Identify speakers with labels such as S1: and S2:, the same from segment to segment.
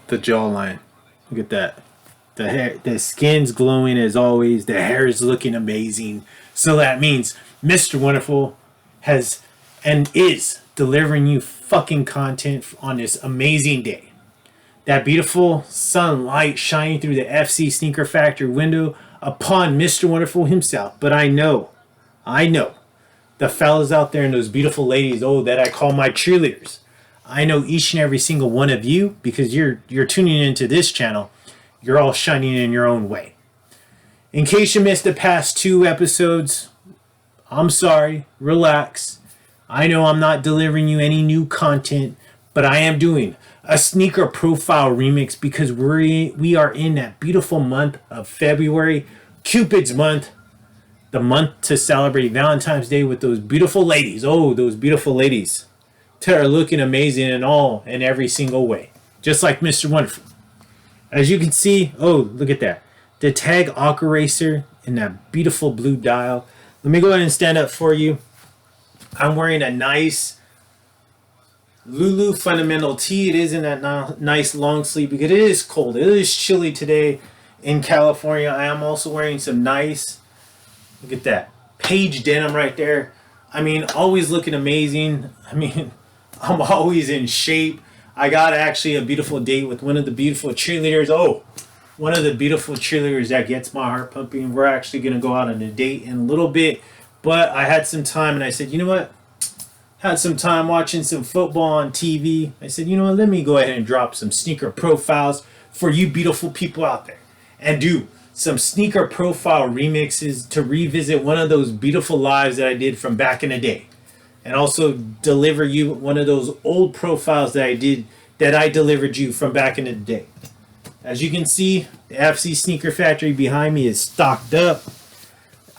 S1: the jawline. Look at that. The hair, the skin's glowing as always. The hair is looking amazing. So that means Mr. Wonderful has and is delivering you fucking content on this amazing day. That beautiful sunlight shining through the FC Sneaker Factory window upon Mr. Wonderful himself. But I know, the fellas out there and those beautiful ladies, that I call my cheerleaders. I know each and every single one of you, because you're tuning into this channel, you're all shining in your own way. In case you missed the past 2 episodes, I'm sorry, relax. I know I'm not delivering you any new content, but I am doing a sneaker profile remix because we are in that beautiful month of February, Cupid's month, the month to celebrate Valentine's Day with those beautiful ladies. Oh, those beautiful ladies that are looking amazing in all and every single way, just like Mr. Wonderful. As you can see, look at that. The Tag Aqua Racer in that beautiful blue dial. Let me go ahead and stand up for you. I'm wearing a nice Lulu Fundamental tee. It is in that nice long sleeve because it is cold. It is chilly today in California. I am also wearing some nice, look at that, page denim right there. I mean, always looking amazing. I mean, I'm always in shape. I got actually a beautiful date with one of the beautiful cheerleaders. One of the beautiful cheerleaders that gets my heart pumping. We're actually going to go out on a date in a little bit. But I had some time and I said, you know what? Had some time watching some football on TV. I said, you know what? Let me go ahead and drop some sneaker profiles for you beautiful people out there. And do some sneaker profile remixes to revisit one of those beautiful lives that I did from back in the day. And also deliver you one of those old profiles that I delivered you from back in the day. As you can see, the FC Sneaker Factory behind me is stocked up.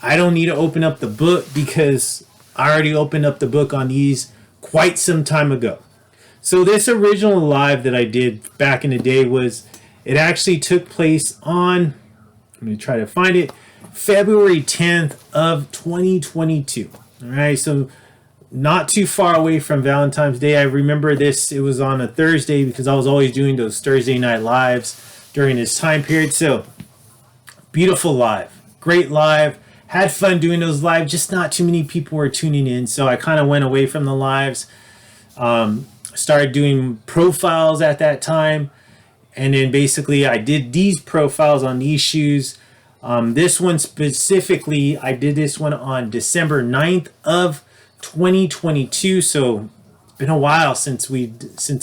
S1: I don't need to open up the book because I already opened up the book on these quite some time ago. So this original live that I did back in the day it actually took place on, let me try to find it, February 10th of 2022. All right, so not too far away from Valentine's Day. I remember this, it was on a Thursday because I was always doing those Thursday night lives during this time period. So, beautiful live. Great live. Had fun doing those live. Just not too many people were tuning in. So, I kind of went away from the lives. Started doing profiles at that time. And then basically I did these profiles on these shoes. This one specifically, I did this one on December 9th of 2022, so it's been a while since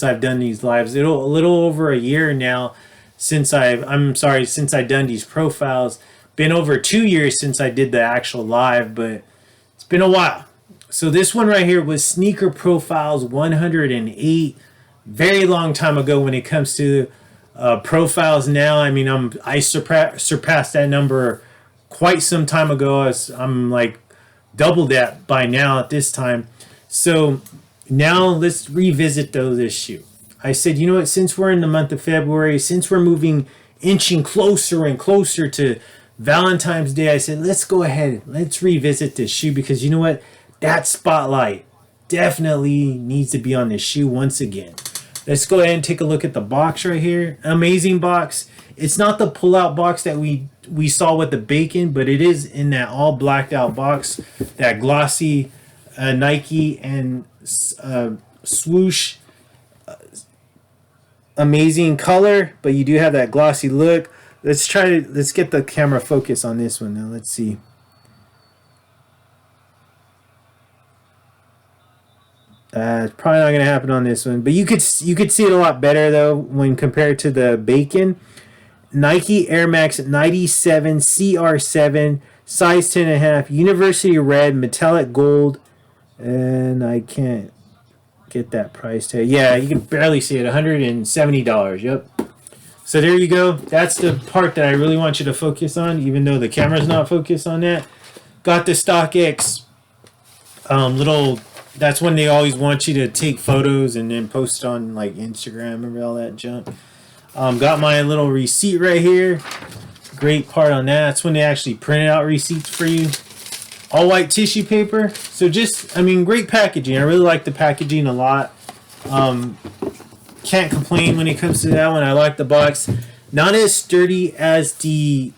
S1: I've done these lives. A little over a year now since I've done these profiles. Been over 2 years since I did the actual live, but it's been a while. So this one right here was Sneaker Profiles 108. Very long time ago when it comes to profiles now. I mean, I surpassed that number quite some time ago. I'm like double that by now at this time. So now let's revisit this issue. I said, you know what, since we're in the month of February, since we're inching closer and closer to Valentine's Day, I said, let's go ahead, let's revisit this shoe because you know what, that spotlight definitely needs to be on this shoe once again. Let's go ahead and take a look at the box right here. Amazing box. It's not the pull-out box that we saw with the bacon, but it is in that all blacked out box, that glossy Nike and swoosh, amazing color, but you do have that glossy look. Let's get the camera focus on this one now. Let's see. It's probably not gonna happen on this one, but you could see it a lot better though when compared to the bacon. Nike Air Max 97 CR7, size 10.5, University Red, metallic gold, and I can't get that price tag. Yeah, you can barely see it, $170. Yep. So there you go. That's the part that I really want you to focus on, even though the camera's not focused on that. Got the StockX that's when they always want you to take photos and then post on like Instagram. Remember all that junk? Got my little receipt right here. Great part on that. That's when they actually printed out receipts for you. All white tissue paper. So great packaging. I really like the packaging a lot. Can't complain when it comes to that one. I like the box. Not as sturdy as the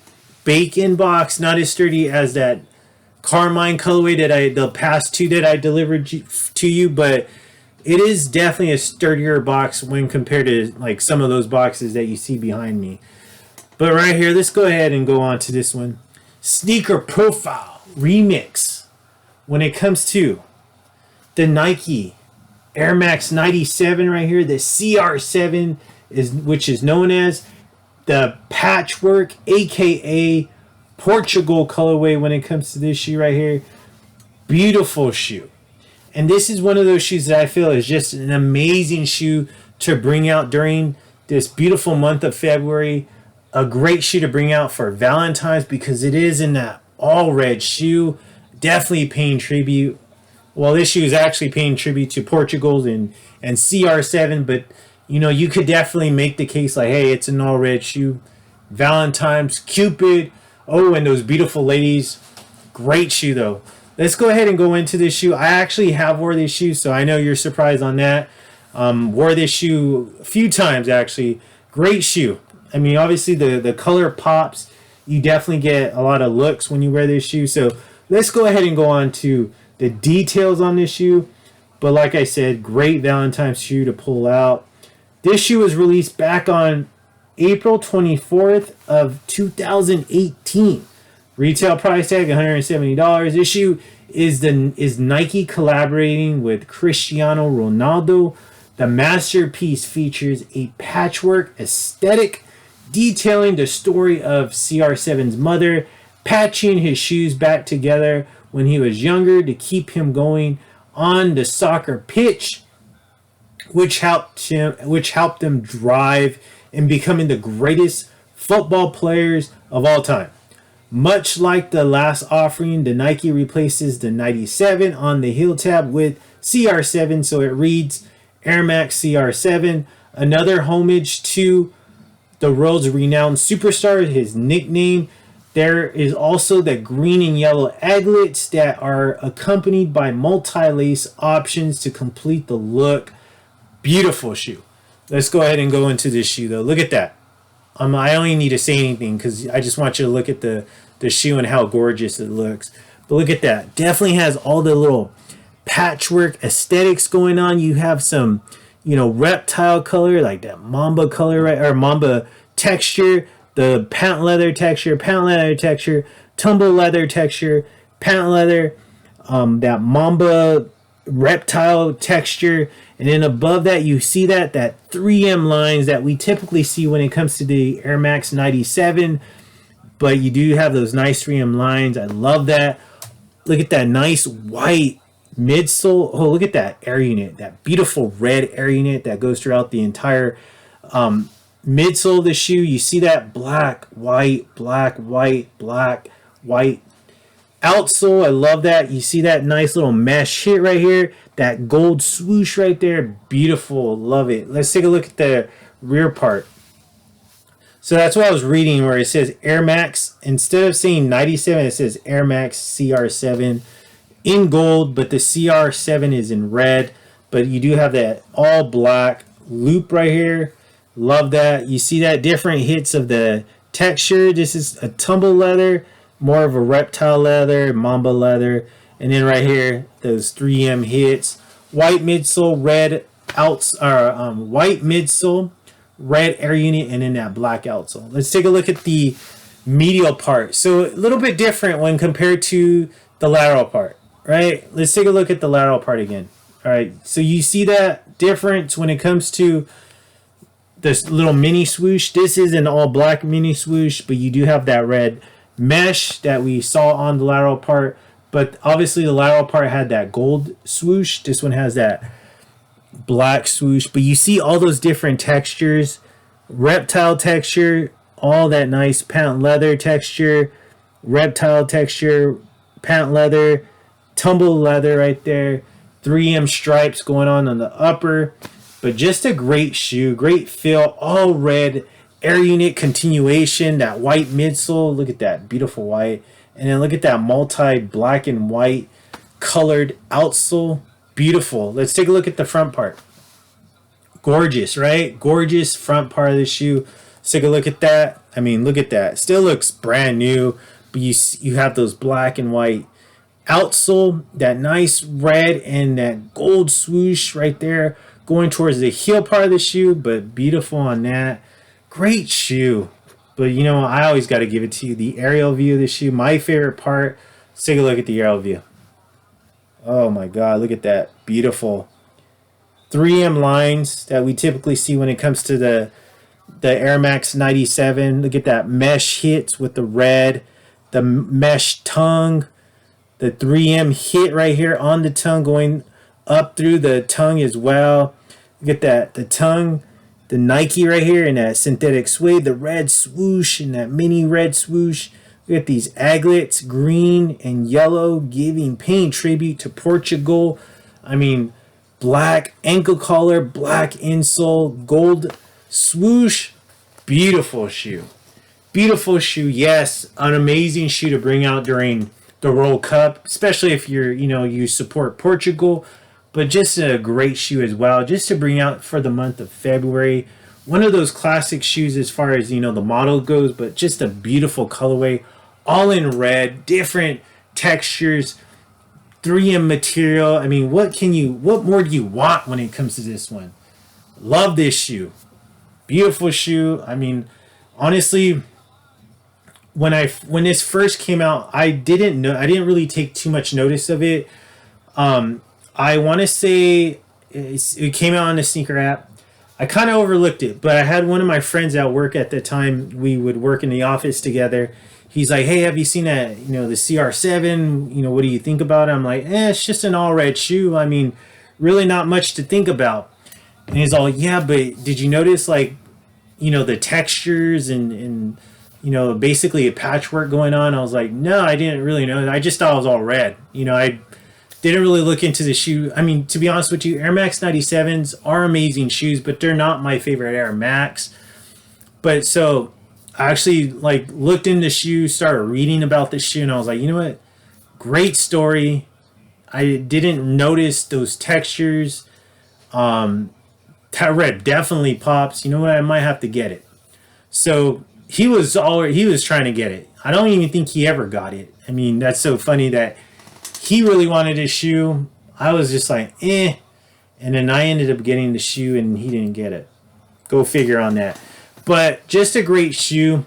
S1: Bacon box. Not as sturdy as that Carmine colorway the past two that I delivered to you, but it is definitely a sturdier box when compared to like some of those boxes that you see behind me. But right here, let's go ahead and go on to this one. Sneaker Profile Remix. When it comes to the Nike Air Max 97 right here, the CR7 which is known as the Patchwork, aka Portugal colorway when it comes to this shoe right here. Beautiful shoe. And this is one of those shoes that I feel is just an amazing shoe to bring out during this beautiful month of February. A great shoe to bring out for Valentine's because it is in that all red shoe. Definitely paying tribute. Well, this shoe is actually paying tribute to Portugal's and CR7, but you know, you could definitely make the case like, hey, it's an all red shoe. Valentine's, Cupid, oh, and those beautiful ladies. Great shoe though. Let's go ahead and go into this shoe. I actually have wore this shoe, so I know you're surprised on that. Wore this shoe a few times actually. Great shoe. I mean, obviously the color pops. You definitely get a lot of looks when you wear this shoe. So let's go ahead and go on to the details on this shoe. But like I said, great Valentine's shoe to pull out. This shoe was released back on April 24th of 2018. Retail price tag $170. This shoe is Nike collaborating with Cristiano Ronaldo. The masterpiece features a patchwork aesthetic detailing the story of CR7's mother patching his shoes back together when he was younger to keep him going on the soccer pitch, which helped them drive in becoming the greatest football players of all time. Much like the last offering, the Nike replaces the 97 on the heel tab with CR7, so it reads Air Max CR7, another homage to the world's renowned superstar, his nickname. There is also the green and yellow aglets that are accompanied by multi-lace options to complete the look. Beautiful shoe. Let's go ahead and go into this shoe though. Look at that. I only need to say anything because I just want you to look at the shoe and how gorgeous it looks. But look at that. Definitely has all the little patchwork aesthetics going on. You have some, you know, reptile color, like that mamba color, right? Or mamba texture, the patent leather texture, tumble leather texture, patent leather, that mamba reptile texture. And then above that, you see that 3M lines that we typically see when it comes to the Air Max 97. But you do have those nice 3M lines. I love that. Look at that nice white midsole. Oh, look at that air unit. That beautiful red air unit that goes throughout the entire midsole of the shoe. You see that black, white, black, white, black, white outsole. I love that. You see that nice little mesh hit right here. That gold swoosh right there. Beautiful. Love it. Let's take a look at the rear part. So that's what I was reading where it says Air Max. Instead of saying 97, it says Air Max CR7 in gold, but the CR7 is in red. But you do have that all black loop right here. Love that. You see that different hits of the texture. This is a tumble leather, more of a reptile leather, mamba leather. And then right here, those 3M hits. White midsole, red white midsole, red air unit, and then that black outsole. Let's take a look at the medial part. So a little bit different when compared to the lateral part, right? Let's take a look at the lateral part again. All right, so you see that difference when it comes to this little mini swoosh. This is an all black mini swoosh, but you do have that red mesh that we saw on the lateral part. But obviously the lateral part had that gold swoosh. This one has that black swoosh. But you see all those different textures. Reptile texture, all that nice patent leather texture, reptile texture, patent leather, tumble leather right there. 3M stripes going on the upper. But just a great shoe, great feel, all red air unit continuation, that white midsole. Look at that beautiful white. And then look at that multi black and white colored outsole. Beautiful. Let's take a look at the front part. Gorgeous, right? Gorgeous front part of the shoe. Let's take a look at that. I mean, look at that. Still looks brand new, but you have those black and white outsole, that nice red and that gold swoosh right there going towards the heel part of the shoe, but beautiful on that. Great shoe. But you know, I always got to give it to you. The aerial view of the shoe, my favorite part. Let's take a look at the aerial view. Oh my God, look at that. Beautiful 3M lines that we typically see when it comes to the Air Max 97. Look at that mesh hits with the red, the mesh tongue, the 3M hit right here on the tongue going up through the tongue as well. Look at that, the tongue, the Nike right here and that synthetic suede, the red swoosh and that mini red swoosh. Look at these aglets, green and yellow, paying tribute to Portugal. I mean, black ankle collar, black insole, gold swoosh. Beautiful shoe. Beautiful shoe. Yes, an amazing shoe to bring out during the World Cup, especially if you support Portugal. But just a great shoe as well, just to bring out for the month of February. One of those classic shoes as far as, the model goes, but just a beautiful colorway, all in red, different textures, 3M material. I mean, what more do you want when it comes to this one? Love this shoe. Beautiful shoe. I mean, honestly, when this first came out, I didn't really take too much notice of it. I want to say it came out on the sneaker app. I kind of overlooked it, but I had one of my friends at work at the time. We would work in the office together. He's like, "Hey, have you seen that? The CR7. What do you think about it?" I'm like, "It's just an all red shoe. I mean, really not much to think about." And he's all, "Yeah, but did you notice the textures and basically a patchwork going on?" I was like, "No, I didn't really know. I just thought it was all red. I didn't really look into the shoe. I mean, to be honest with you, Air Max 97s are amazing shoes, but they're not my favorite Air Max." But so I actually looked into the shoe, started reading about the shoe, and I was like, you know what? Great story. I didn't notice those textures. That red definitely pops. You know what? I might have to get it. So he was trying to get it. I don't even think he ever got it. I mean, that's so funny that he really wanted his shoe. I was just like, eh. And then I ended up getting the shoe and he didn't get it. Go figure on that. But just a great shoe.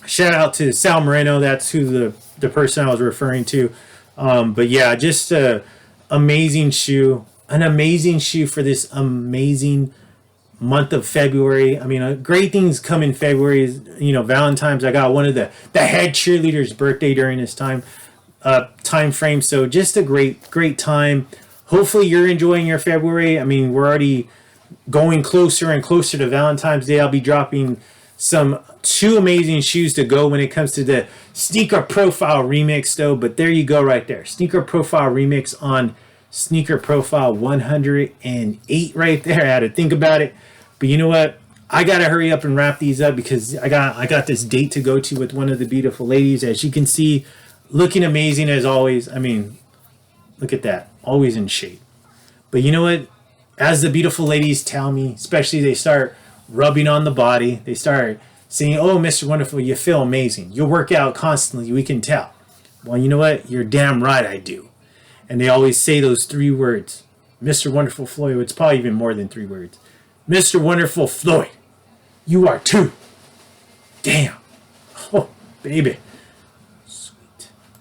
S1: Shout out to Sal Moreno. That's who the person I was referring to. But yeah, just a amazing shoe. An amazing shoe for this amazing month of February. I mean, great things come in February. Valentine's. I got one of the head cheerleader's birthday during this time frame. So just a great time. Hopefully you're enjoying your February. I mean, we're already going closer and closer to Valentine's Day. I'll be dropping two amazing shoes to go when it comes to the Sneaker Profile Remix though. But there you go right there. Sneaker Profile Remix on Sneaker Profile 108 right there. I had to think about it. But you know what? I got to hurry up and wrap these up because I got this date to go to with one of the beautiful ladies. As you can see, looking amazing as always. I mean, look at that. Always in shape. But you know what? As the beautiful ladies tell me, especially they start rubbing on the body, they start saying, "Oh, Mr. Wonderful, you feel amazing. You work out constantly. We can tell." Well, you know what? You're damn right I do. And they always say those 3 words. Mr. Wonderful Floyd. It's probably even more than 3 words. Mr. Wonderful Floyd, you are too damn. Oh, baby.